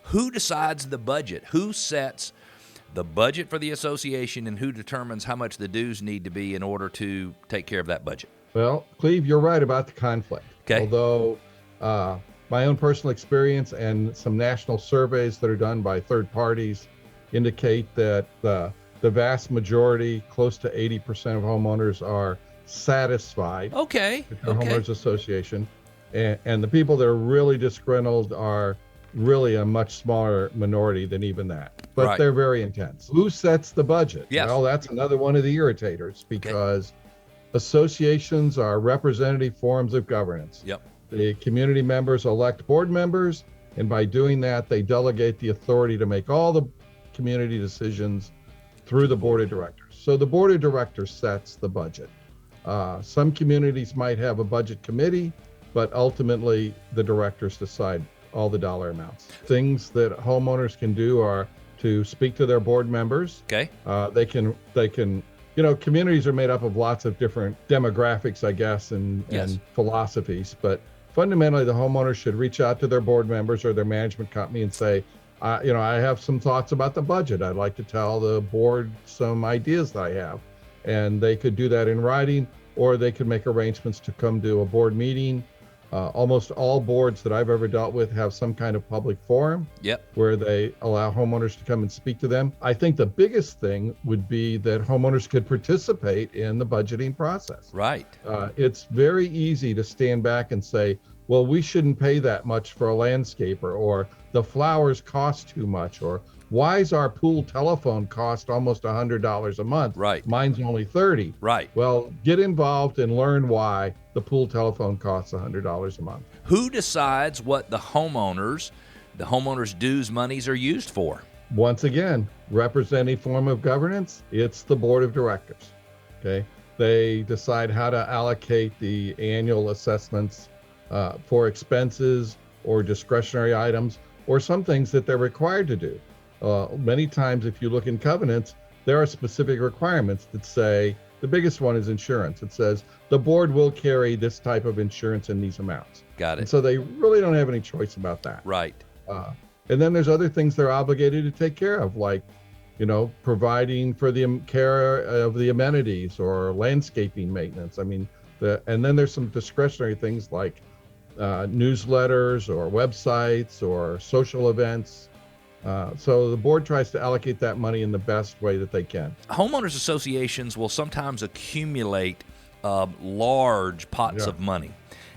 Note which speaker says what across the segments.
Speaker 1: Who decides the budget? Who sets the budget for the association, and who determines how much the dues need to be in order to take care of that budget?
Speaker 2: Well, Cleve, you're right about the conflict.
Speaker 1: Okay.
Speaker 2: Although my own personal experience and some national surveys that are done by third parties indicate that the vast majority, close to 80% of homeowners, are satisfied with the homeowners association. And the people that are really disgruntled are really a much smaller minority than even that. But they're very intense. Who sets the budget?
Speaker 1: Yes.
Speaker 2: Well, that's another one of the irritators, because associations are representative forms of governance.
Speaker 1: Yep.
Speaker 2: The community members elect board members, and by doing that, they delegate the authority to make all the community decisions through the board of directors. So the board of directors sets the budget. Some communities might have a budget committee, but ultimately the directors decide all the dollar amounts. Things that homeowners can do are to speak to their board members.
Speaker 1: Okay.
Speaker 2: They can, communities are made up of lots of different demographics, I guess, and philosophies, but fundamentally the homeowners should reach out to their board members or their management company and say, I have some thoughts about the budget. I'd like to tell the board some ideas that I have. And they could do that in writing, or they could make arrangements to come to a board meeting. Almost all boards that I've ever dealt with have some kind of public forum where they allow homeowners to come and speak to them. I think the biggest thing would be that homeowners could participate in the budgeting process.
Speaker 1: Right.
Speaker 2: It's very easy to stand back and say, well, we shouldn't pay that much for a landscaper, or the flowers cost too much, or why is our pool telephone cost almost $100 a month?
Speaker 1: Right.
Speaker 2: Mine's only $30.
Speaker 1: Right.
Speaker 2: Well, get involved and learn why the pool telephone costs $100 a month.
Speaker 1: Who decides what the homeowners' dues monies are used for?
Speaker 2: Once again, representative form of governance, it's the board of directors. Okay. They decide how to allocate the annual assessments for expenses or discretionary items, or some things that they're required to do. Many times, if you look in covenants, there are specific requirements that say, the biggest one is insurance. It says the board will carry this type of insurance in these amounts.
Speaker 1: Got it.
Speaker 2: And so they really don't have any choice about that.
Speaker 1: Right.
Speaker 2: And then there's other things they're obligated to take care of, like, providing for the care of the amenities or landscaping maintenance. I mean, and then there's some discretionary things like newsletters or websites or social events. So the board tries to allocate that money in the best way that they can.
Speaker 1: Homeowners associations will sometimes accumulate large pots of money.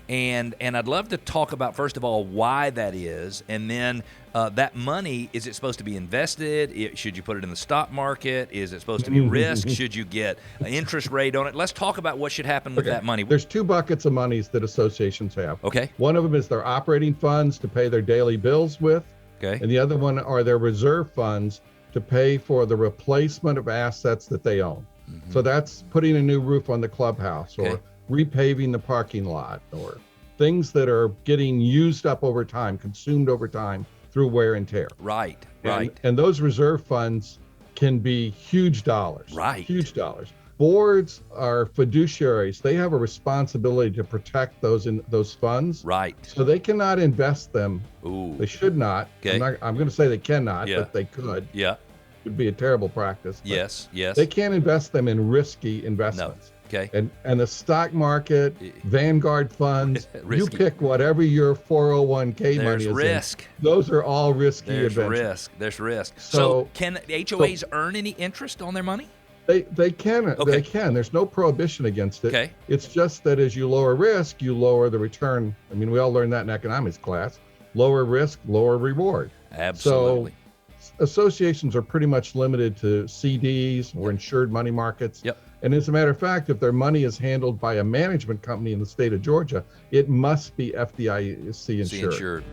Speaker 1: And I'd love to talk about, first of all, why that is, and then that money, is it supposed to be invested? Should you put it in the stock market? Is it supposed to be risk? Should you get an interest rate on it? Let's talk about what should happen with that money.
Speaker 2: There's two buckets of monies that associations have.
Speaker 1: Okay.
Speaker 2: One of them is their operating funds to pay their daily bills with.
Speaker 1: Okay.
Speaker 2: And the other one are their reserve funds to pay for the replacement of assets that they own. Mm-hmm. So that's putting a new roof on the clubhouse, or repaving the parking lot, or things that are getting used up over time, consumed over time through wear and tear.
Speaker 1: Right.
Speaker 2: And those reserve funds can be huge dollars.
Speaker 1: Right.
Speaker 2: Huge dollars. Boards are fiduciaries. They have a responsibility to protect those funds.
Speaker 1: Right.
Speaker 2: So they cannot invest them.
Speaker 1: Ooh.
Speaker 2: They should not.
Speaker 1: Okay.
Speaker 2: I'm going to say they cannot, but they could.
Speaker 1: Yeah.
Speaker 2: It would be a terrible practice.
Speaker 1: Yes.
Speaker 2: They can't invest them in risky investments.
Speaker 1: No. Okay.
Speaker 2: And the stock market, Vanguard funds, you pick whatever your 401k money is.
Speaker 1: There's risk.
Speaker 2: Those are all risky investments.
Speaker 1: There's risk. So can HOAs earn any interest on their money?
Speaker 2: They can. They can. There's no prohibition against it.
Speaker 1: Okay.
Speaker 2: It's just that as you lower risk, you lower the return. I mean, we all learned that in economics class. Lower risk, lower reward.
Speaker 1: Absolutely.
Speaker 2: So associations are pretty much limited to CDs or insured money markets.
Speaker 1: Yep.
Speaker 2: And as a matter of fact, if their money is handled by a management company in the state of Georgia, it must be FDIC insured.